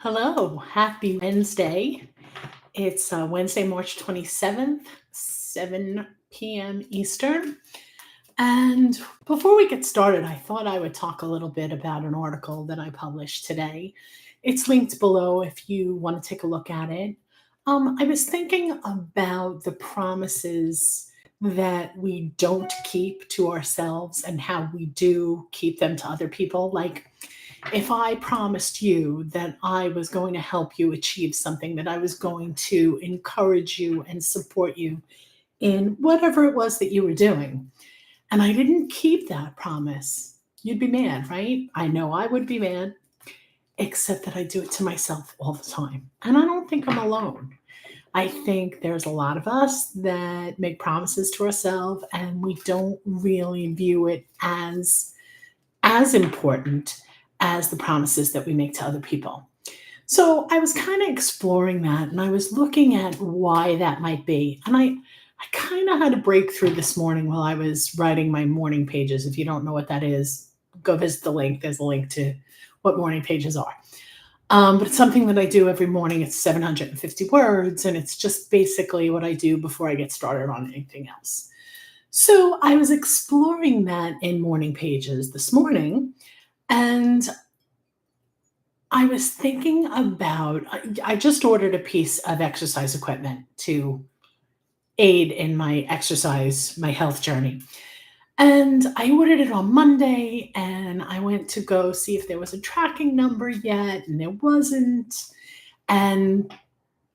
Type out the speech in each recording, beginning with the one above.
Hello, happy Wednesday. It's Wednesday, March 27th, 7 p.m. Eastern. And before we get started, I thought I would talk a little bit about an article that I published today. It's linked below if you want to take a look at it. I was thinking about the promises that we don't keep to ourselves and how we do keep them to other people. Like, if I promised you that I was going to help you achieve something, that I was going to encourage you and support you in whatever it was that you were doing, and I didn't keep that promise, you'd be mad, right? I know I would be mad, except that I do it to myself all the time. And I don't think I'm alone. I think there's a lot of us that make promises to ourselves and we don't really view it as important as the promises that we make to other people. So I was kind of exploring that and I was looking at why that might be. And I kind of had a breakthrough this morning while I was writing my morning pages. If you don't know what that is, go visit the link. There's a link to what morning pages are. But it's something that I do every morning. It's 750 words, and it's just basically what I do before I get started on anything else. So I was exploring that in morning pages this morning, and I was thinking about I just ordered a piece of exercise equipment to aid in my exercise, my health journey. And I ordered it on Monday and I went to go see if there was a tracking number yet, and there wasn't. And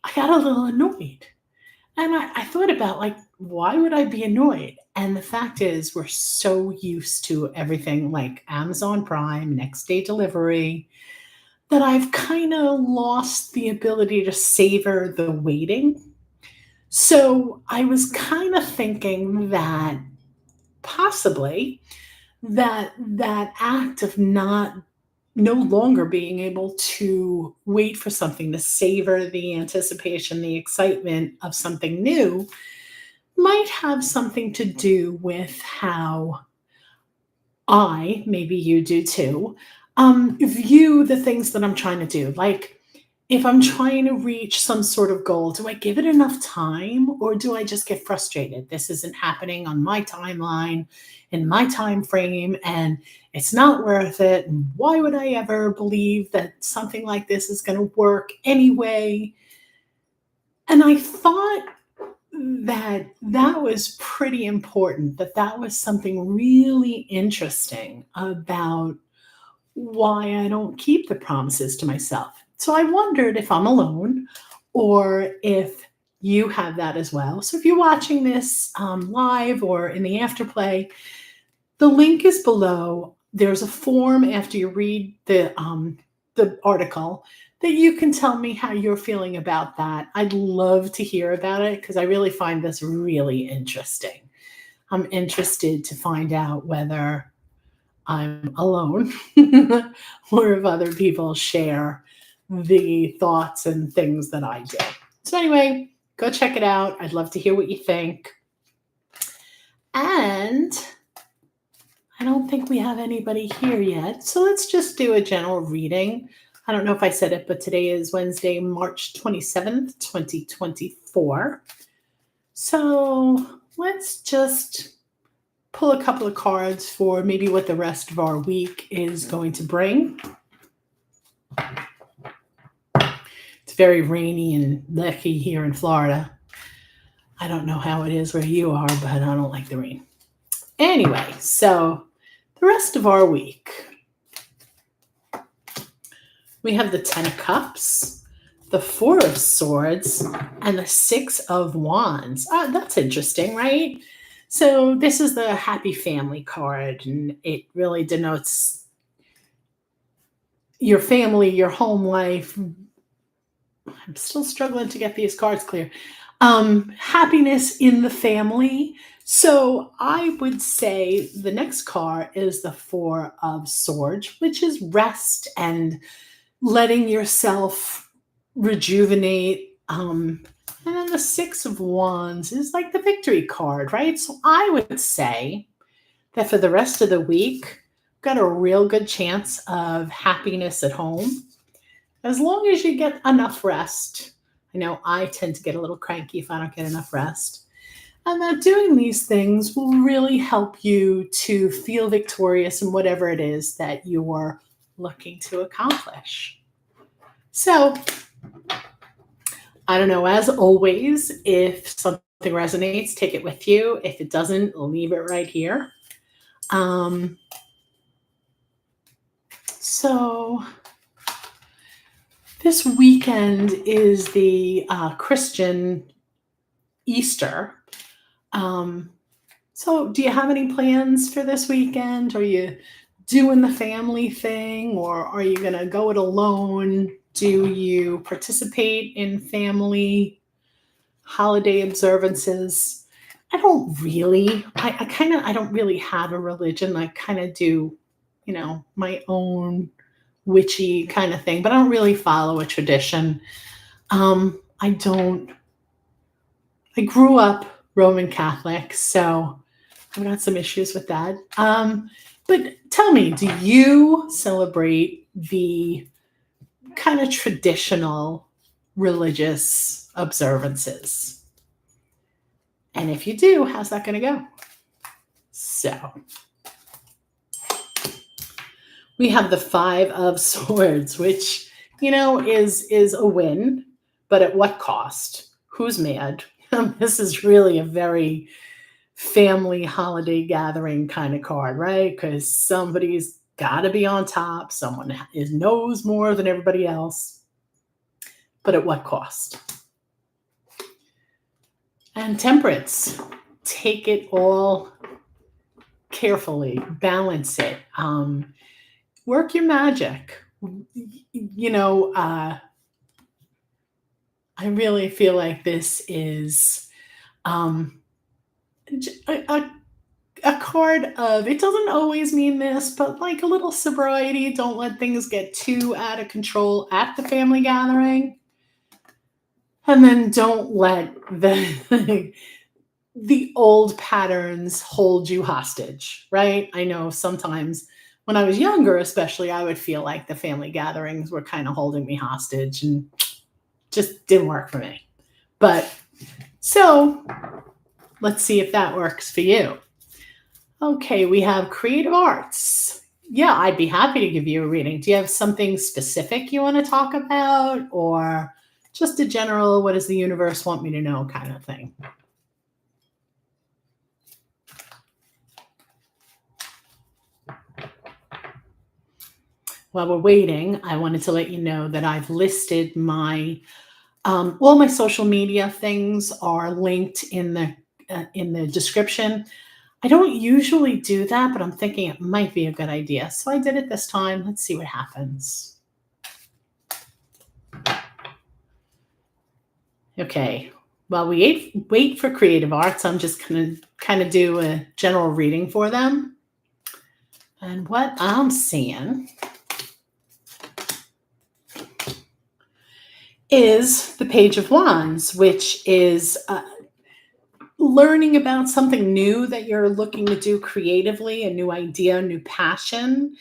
I got a little annoyed. And I thought about, like, why would I be annoyed? And the fact is, we're so used to everything like Amazon Prime, next day delivery, that I've kind of lost the ability to savor the waiting. So I was kind of thinking that possibly that act of not no longer being able to wait for something, to savor the anticipation, the excitement of something new, might have something to do with how maybe you do too, view the things that I'm trying to do. Like, if I'm trying to reach some sort of goal, do I give it enough time or do I just get frustrated? This isn't happening on my timeline, in my time frame, and it's not worth it. And why would I ever believe that something like this is going to work anyway? And I thought that was pretty important, that was something really interesting about why I don't keep the promises to myself. So I wondered if I'm alone or if you have that as well. So if you're watching this live or in the afterplay, the link is below. There's a form after you read the article that you can tell me how you're feeling about that. I'd love to hear about it because I really find this really interesting. I'm interested to find out whether I'm alone or if other people share the thoughts and things that I do. So, anyway, go check it out. I'd love to hear what you think. And I don't think we have anybody here yet. So, let's just do a general reading. I don't know if I said it, but today is Wednesday, March 27th, 2024. So, let's just pull a couple of cards for maybe what the rest of our week is going to bring. It's very rainy and lecky here in Florida. I don't know how it is where you are, but I don't like the rain. Anyway, so the rest of our week, we have the 10 of Cups, the 4 of Swords, and the 6 of Wands. That's interesting, right? So this is the happy family card, and it really denotes your family, your home life. I'm still struggling to get these cards clear. Happiness in the family. So I would say the next card is the 4 of Swords, which is rest and letting yourself rejuvenate. And then the 6 of Wands is like the victory card, right? So I would say that for the rest of the week, got a real good chance of happiness at home. as long as you get enough rest. I know I tend to get a little cranky if I don't get enough rest. And that doing these things will really help you to feel victorious in whatever it is that you're looking to accomplish. So, I don't know, as always, if something resonates, take it with you. If it doesn't, leave it right here. So, this weekend is the Christian Easter. So, do you have any plans for this weekend? Are you doing the family thing, or are you going to go it alone? Do you participate in family holiday observances? I don't really have a religion. I kind of do, my own witchy kind of thing, but I don't really follow a tradition. I don't, I grew up Roman Catholic, so I've got some issues with that. But tell me, do you celebrate the kind of traditional religious observances? And if you do, how's that going to go? So, we have the Five of Swords, which, is a win, but at what cost? Who's mad? This is really a very family holiday gathering kind of card, right? Because somebody's got to be on top. Someone knows more than everybody else. But at what cost? And Temperance. Take it all carefully. Balance it. Work your magic. I really feel like this is a card of, it doesn't always mean this, but like a little sobriety. Don't let things get too out of control at the family gathering. And then don't let the old patterns hold you hostage, right? I know sometimes when I was younger, especially, I would feel like the family gatherings were kind of holding me hostage and just didn't work for me. But so let's see if that works for you. Okay, we have creative arts. Yeah, I'd be happy to give you a reading. Do you have something specific you want to talk about, or just a general, what does the universe want me to know kind of thing? While we're waiting, I wanted to let you know that I've listed my all my social media things are linked in the description. I don't usually do that, but I'm thinking it might be a good idea, so I did it this time. Let's see what happens. Okay. While we wait for creative arts, I'm just going to kind of do a general reading for them. And what I'm seeing is the Page of Wands, which is learning about something new that you're looking to do creatively, a new idea, a new passion,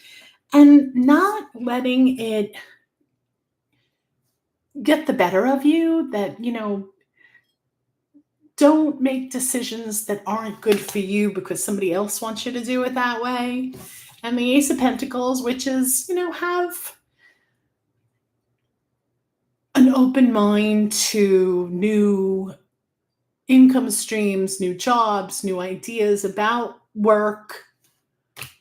and not letting it get the better of you. That, don't make decisions that aren't good for you because somebody else wants you to do it that way. And the Ace of Pentacles, which is, have an open mind to new income streams, new jobs, new ideas about work.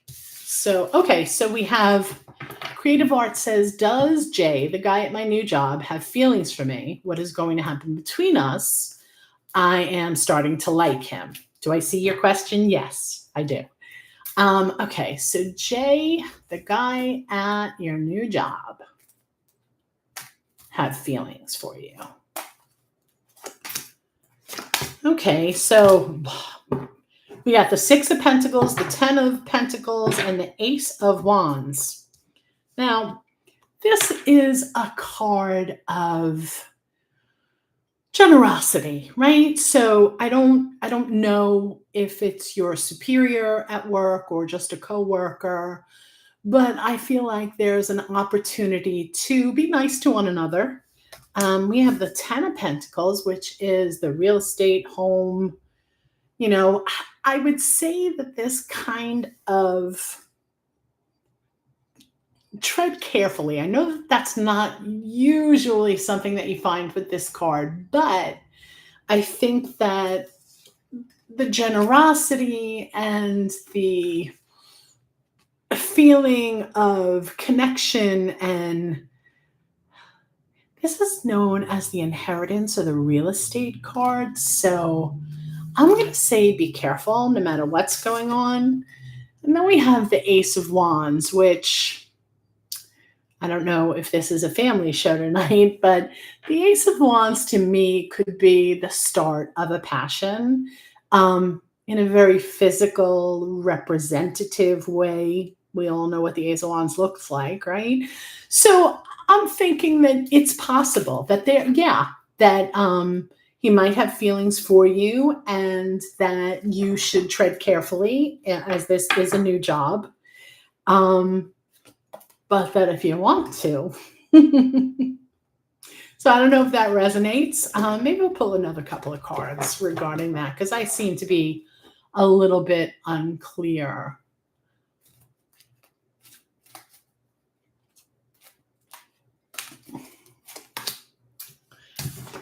So, okay, so we have creative art says, does Jay, the guy at my new job, have feelings for me? What is going to happen between us? I am starting to like him. Do I see your question? Yes, I do. Okay, so Jay, the guy at your new job, have feelings for you. Okay, so we got the Six of Pentacles, the Ten of Pentacles, and the Ace of Wands. Now, this is a card of generosity, right? So I don't know if it's your superior at work or just a coworker, but I feel like there's an opportunity to be nice to one another. We have the Ten of Pentacles, which is the real estate, home. You know, I would say that this kind of tread carefully. I know that that's not usually something that you find with this card, but I think that the generosity and the feeling of connection, and this is known as the inheritance or the real estate card. So I'm going to say be careful no matter what's going on. And then we have the Ace of Wands, which I don't know if this is a family show tonight, but the Ace of Wands to me could be the start of a passion, in a very physical, representative way. We all know what the Ace of Wands looks like, right? So I'm thinking that it's possible that he might have feelings for you, and that you should tread carefully as this is a new job. But that if you want to. So I don't know if that resonates. Maybe we'll pull another couple of cards regarding that, because I seem to be a little bit unclear.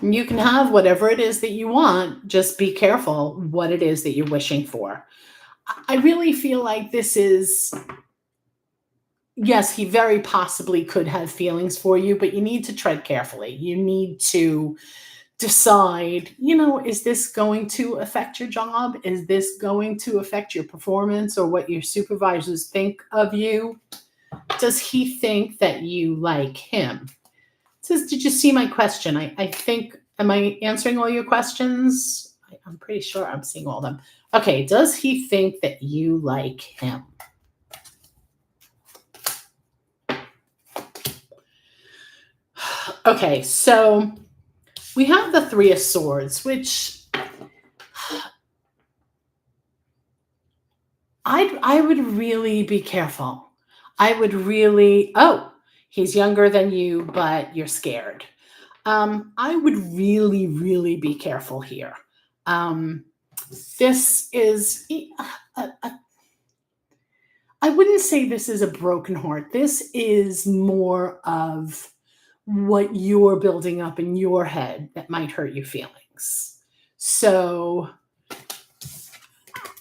You can have whatever it is that you want. Just be careful what it is that you're wishing for. I really feel like this is, yes, he very possibly could have feelings for you, but you need to tread carefully. You need to decide, is this going to affect your job? Is this going to affect your performance or what your supervisors think of you? Does he think that you like him? It says, did you see my question? I think, am I answering all your questions? I'm pretty sure I'm seeing all of them. Okay, does he think that you like him? Okay, so we have the Three of Swords, which I would really be careful. I would really, he's younger than you, but you're scared. I would really, really be careful here. This is, I wouldn't say this is a broken heart. This is more of what you're building up in your head that might hurt your feelings. So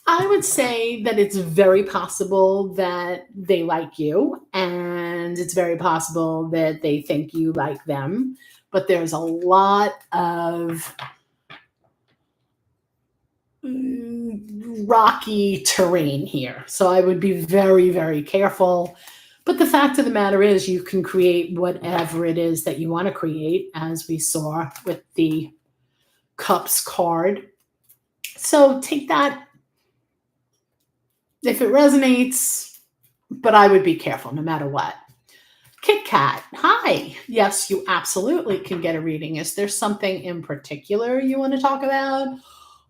I would say that it's very possible that they like you, and it's very possible that they think you like them, but there's a lot of rocky terrain here. So I would be very, very careful. But the fact of the matter is, you can create whatever it is that you want to create, as we saw with the Cups card. So take that if it resonates, but I would be careful no matter what. Kit Kat, hi. Yes, you absolutely can get a reading. Is there something in particular you want to talk about?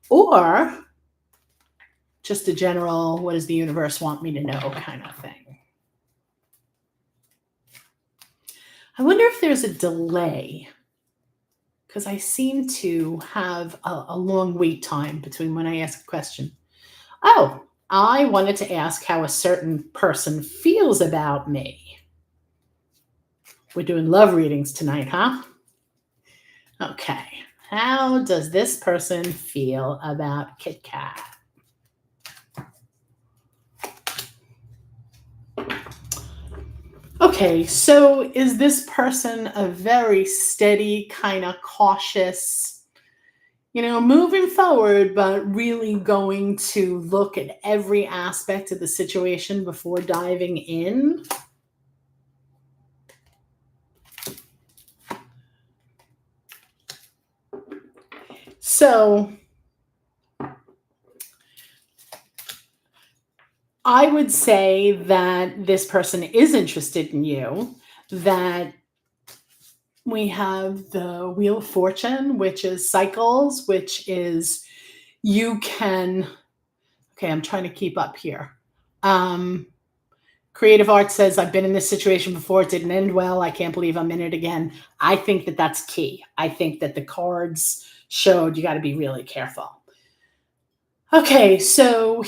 Or just a general, what does the universe want me to know kind of thing? I wonder if there's a delay, because I seem to have a long wait time between when I ask a question. Oh, I wanted to ask how a certain person feels about me. We're doing love readings tonight, huh? Okay. How does this person feel about Kit Kat? Okay, so is this person a very steady, kind of cautious, moving forward, but really going to look at every aspect of the situation before diving in? So I would say that this person is interested in you, that we have the Wheel of Fortune, which is cycles, which is you can, okay, I'm trying to keep up here. Creative Arts says, I've been in this situation before. It didn't end well. I can't believe I'm in it again. I think that that's key. I think that the cards showed you got to be really careful. Okay, so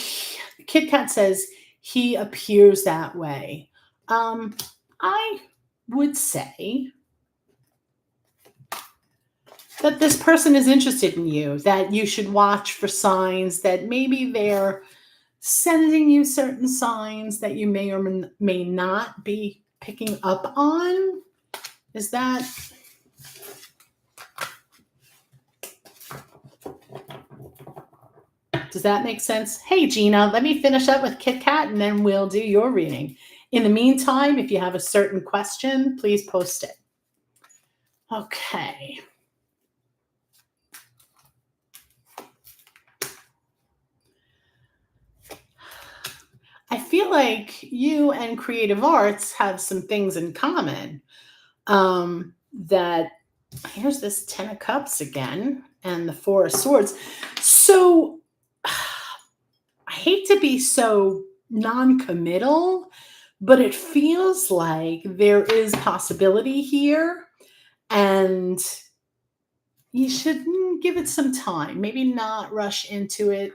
Kit Kat says he appears that way. I would say that this person is interested in you, that you should watch for signs that maybe they're sending you certain signs that you may or may not be picking up on. Is that? Does that make sense? Hey, Gina, let me finish up with Kit Kat and then we'll do your reading. In the meantime, if you have a certain question, please post it. Okay. I feel like you and Creative Arts have some things in common. That here's this 10 of Cups again and the 4 of Swords. So I hate to be so non-committal, but it feels like there is possibility here and you should give it some time. Maybe not rush into it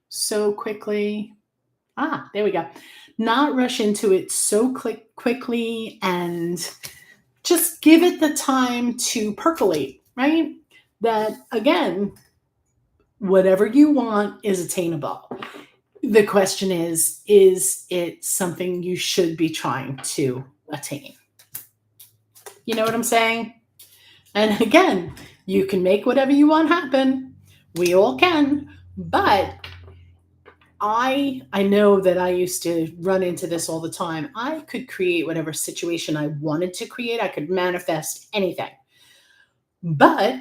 so quickly. There we go. Not rush into it so quickly and just give it the time to percolate, right? That again, whatever you want is attainable. The question is it something you should be trying to attain? You know what I'm saying? And again, you can make whatever you want happen. We all can, but I know that I used to run into this all the time. I could create whatever situation I wanted to create. I could manifest anything. But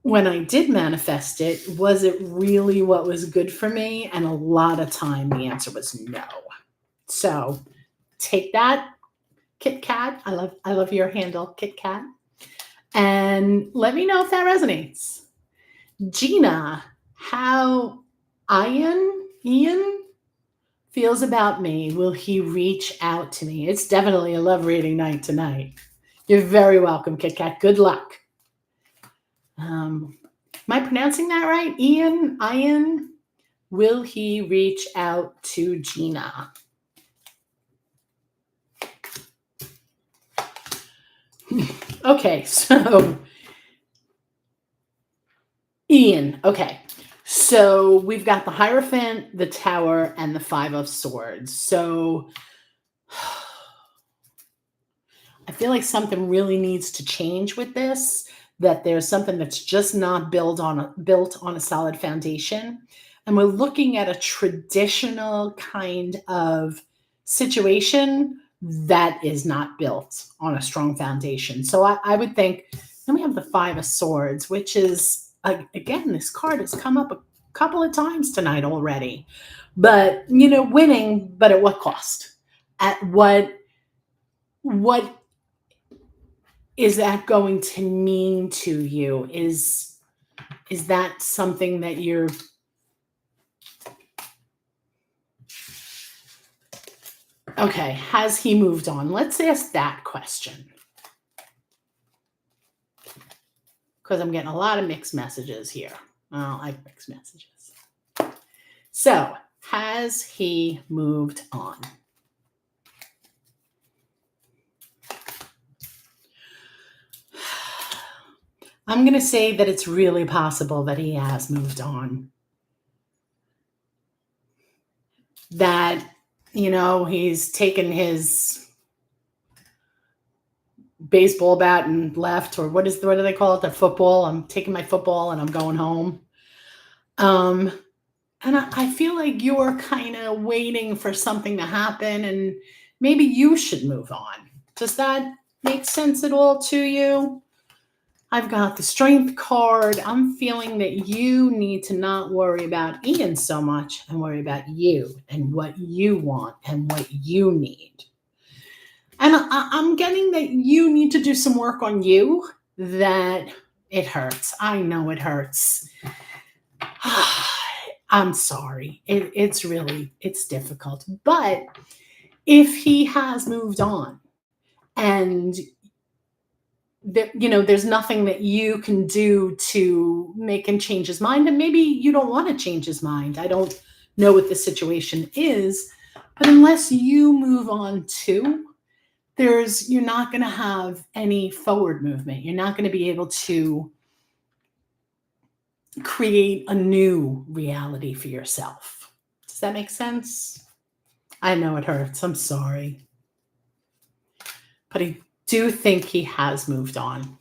when I did manifest it, was it really what was good for me? And a lot of time the answer was no. So take that, Kit Kat. I love your handle, Kit Kat. And let me know if that resonates. Gina, how Ian feels about me. Will he reach out to me? It's definitely a love reading night tonight. You're very welcome, Kit Kat. Good luck. Am I pronouncing that right? Ian, will he reach out to Gina? Okay, so Ian, okay. So we've got the Hierophant, the Tower, and the 5 of Swords. So I feel like something really needs to change with this, that there's something that's just not built on a solid foundation. And we're looking at a traditional kind of situation that is not built on a strong foundation. So I would think, then we have the 5 of Swords, which is, again, this card has come up a couple of times tonight already. But, winning, but at what cost? At what is that going to mean to you? Is that something that you're... Okay, has he moved on? Let's ask that question. Because I'm getting a lot of mixed messages here. I don't like mixed messages. So, has he moved on? I'm going to say that it's really possible that he has moved on. That, he's taken his baseball bat and left, or what do they call it? The football. I'm taking my football and I'm going home. And I feel like you're kind of waiting for something to happen and maybe you should move on. Does that make sense at all to you? I've got the Strength card. I'm feeling that you need to not worry about Ian so much and worry about you and what you want and what you need. And I'm getting that you need to do some work on you, that it hurts. I know it hurts. I'm sorry. It's difficult. But if he has moved on and there's nothing that you can do to make him change his mind, and maybe you don't want to change his mind. I don't know what the situation is, but unless you move on too, you're not going to have any forward movement. You're not going to be able to create a new reality for yourself. Does that make sense? I know it hurts. I'm sorry. But I do think he has moved on.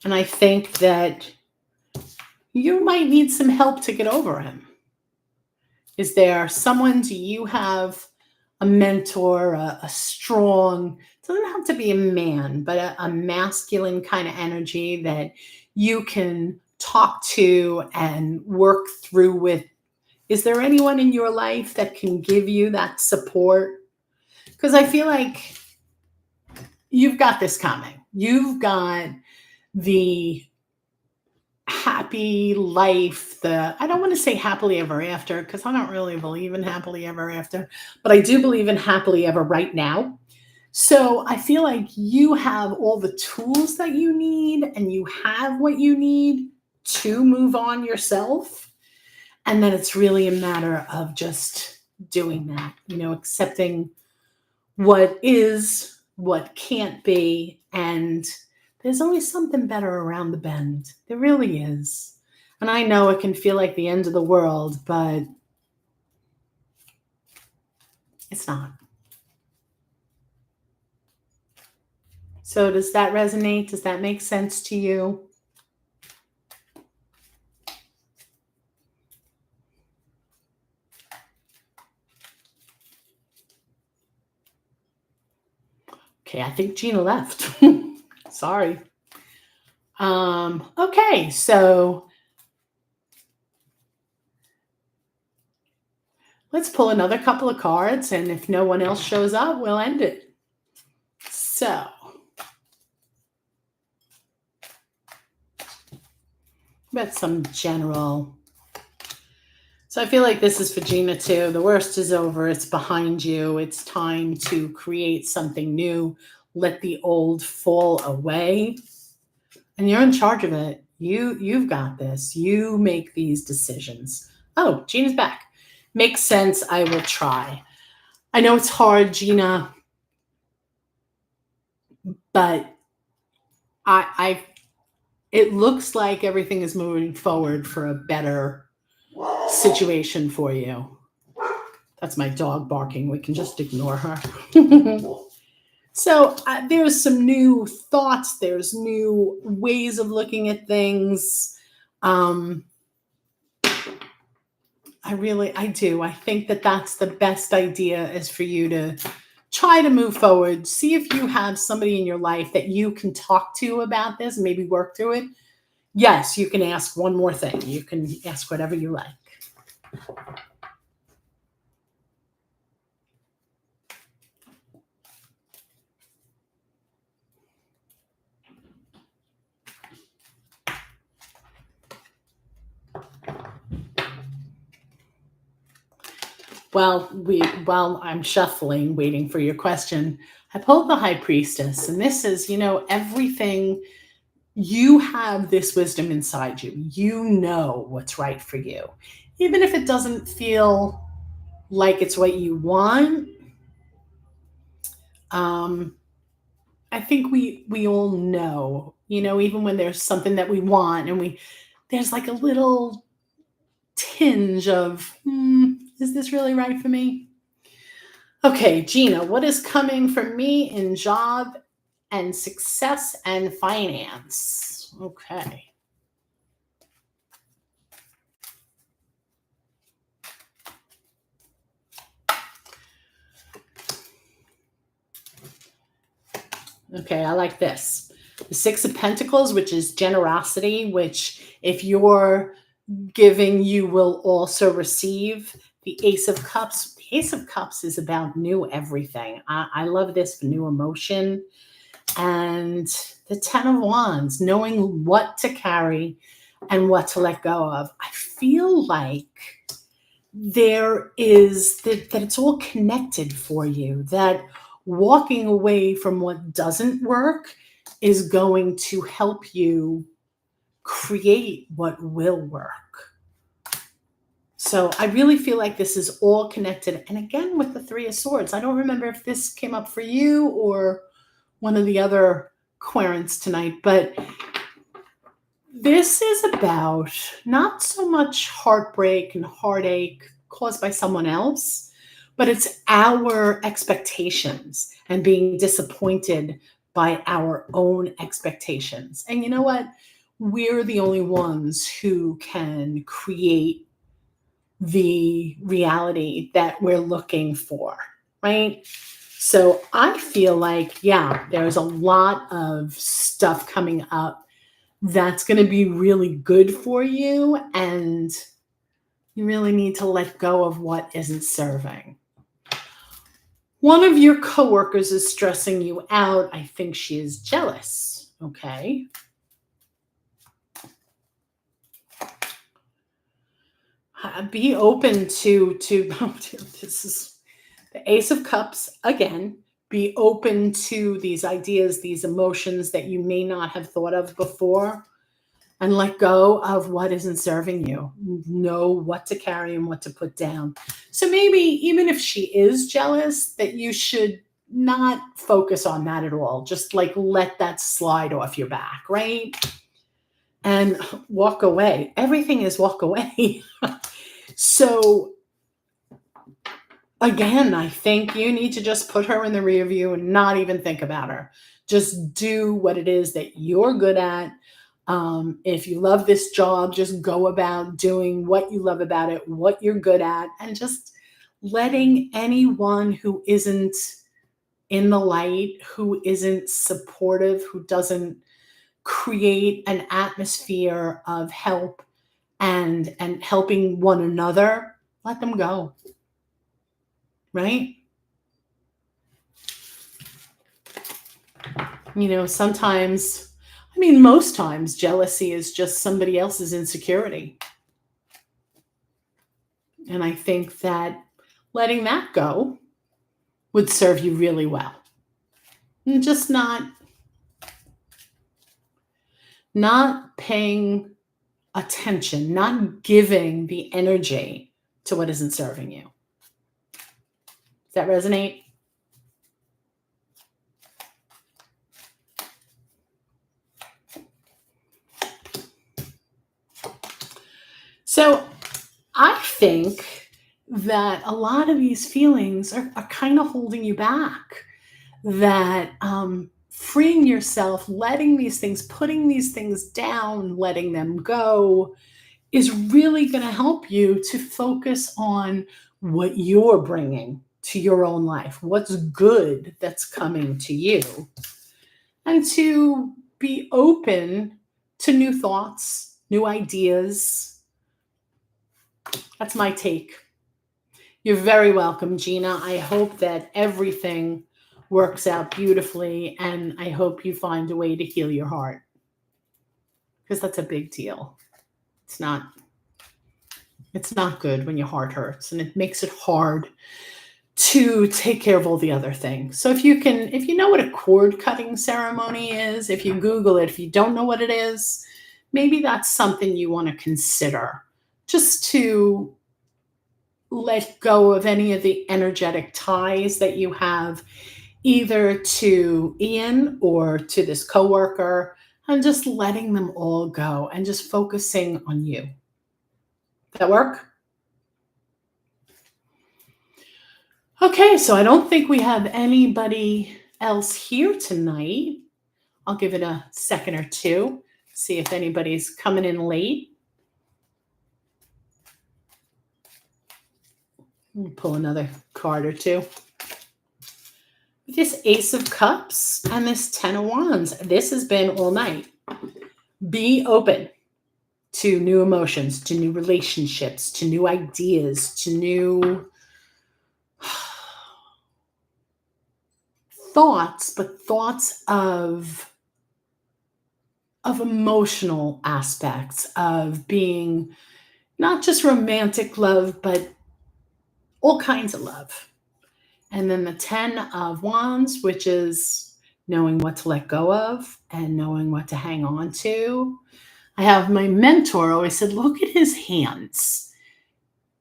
And I think that you might need some help to get over him. Is there someone, do you have a mentor, a strong, doesn't have to be a man, but a masculine kind of energy that you can talk to and work through with? Is there anyone in your life that can give you that support? Because I feel like you've got this coming. You've got the happy life, I don't want to say happily ever after, because I don't really believe in happily ever after, but I do believe in happily ever right now. So I feel like you have all the tools that you need, and you have what you need to move on yourself. And then it's really a matter of just doing that, accepting what is, what can't be, and there's always something better around the bend. There really is. And I know it can feel like the end of the world, but it's not. So does that resonate? Does that make sense to you? Okay, I think Gina left. Sorry. Okay, so let's pull another couple of cards, and if no one else shows up, we'll end it. So, about some general. So I feel like this is for Gina too. The worst is over. It's behind you. It's time to create something new. Let the old fall away. And you're in charge of it. You've got this. You make these decisions. Oh, Gina's back. Makes sense. I will try. I know it's hard, Gina, but it looks like everything is moving forward for a better situation for you. That's my dog barking. We can just ignore her. So there's some new thoughts. There's new ways of looking at things. I do. I think that that's the best idea, is for you to try to move forward. See if you have somebody in your life that you can talk to about this, maybe work through it. Yes, you can ask one more thing. You can ask whatever you like. While I'm shuffling, waiting for your question, I pulled the High Priestess, and this is, everything. You have this wisdom inside you. You know what's right for you. Even if it doesn't feel like it's what you want, I think we all know, even when there's something that we want, and there's like a little tinge of, is this really right for me? Okay, Gina, what is coming for me in job and success and finance? Okay. Okay, I like this. The Six of Pentacles, which is generosity, which if you're giving, you will also receive. The Ace of Cups. The Ace of Cups is about new everything. I love this for new emotion. And the Ten of Wands, knowing what to carry and what to let go of. I feel like there is that it's all connected for you, that walking away from what doesn't work is going to help you create what will work. So I really feel like this is all connected. And again, with the Three of Swords, I don't remember if this came up for you or one of the other querents tonight, but this is about not so much heartbreak and heartache caused by someone else, but it's our expectations and being disappointed by our own expectations. And you know what? We're the only ones who can create the reality that we're looking for, right? So I feel like, yeah, there's a lot of stuff coming up that's going to be really good for you. And you really need to let go of what isn't serving. One of your coworkers is stressing you out. I think she is jealous. Okay. Be open to oh, this is the Ace of Cups again. Be open to these ideas, these emotions that you may not have thought of before, and let go of what isn't serving you. Know what to carry and what to put down. So maybe even if she is jealous, that you should not focus on that at all. Just like let that slide off your back, right? And walk away. Everything is walk away. So again, I think you need to just put her in the rear view and not even think about her. Just do what it is that you're good at. If you love this job, just go about doing what you love about it, what you're good at, and just letting anyone who isn't in the light, who isn't supportive, who doesn't create an atmosphere of help and helping one another, let them go. Right? Sometimes, most times, jealousy is just somebody else's insecurity. And I think that letting that go would serve you really well. And just not paying attention, not giving the energy to what isn't serving you. Does that resonate? So I think that a lot of these feelings are kind of holding you back. That freeing yourself, letting these things, putting these things down, letting them go is really going to help you to focus on what you're bringing to your own life, what's good that's coming to you, and to be open to new thoughts, new ideas. That's my take. You're very welcome, Gina. I hope that everything works out beautifully, and I hope you find a way to heal your heart, because that's a big deal. It's not good when your heart hurts, and it makes it hard to take care of all the other things. So if you know what a cord cutting ceremony is, if you Google it, if you don't know what it is, maybe that's something you want to consider, just to let go of any of the energetic ties that you have, either to Ian or to this coworker, and just letting them all go and just focusing on you. Does that work? Okay, so I don't think we have anybody else here tonight. I'll give it a second or two, see if anybody's coming in late. Pull another card or two. This Ace of Cups and this Ten of Wands, this has been all night. Be open to new emotions, to new relationships, to new ideas, to new thoughts, but thoughts of emotional aspects, of being not just romantic love, but all kinds of love. And then the 10 of Wands, which is knowing what to let go of and knowing what to hang on to. I have my mentor always said, look at his hands.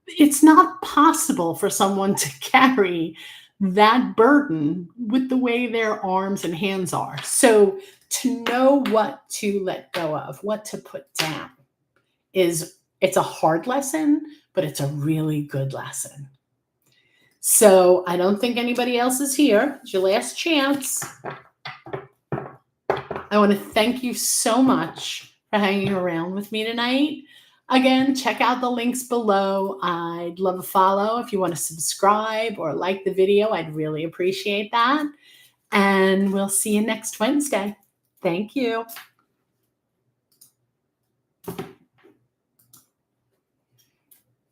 It's not possible for someone to carry that burden with the way their arms and hands are. So to know what to let go of, what to put down it's a hard lesson, but it's a really good lesson. So I don't think anybody else is here. It's your last chance. I want to thank you so much for hanging around with me tonight. Again, check out the links below. I'd love a follow if you want to subscribe or like the video. I'd really appreciate that. And we'll see you next Wednesday. Thank you.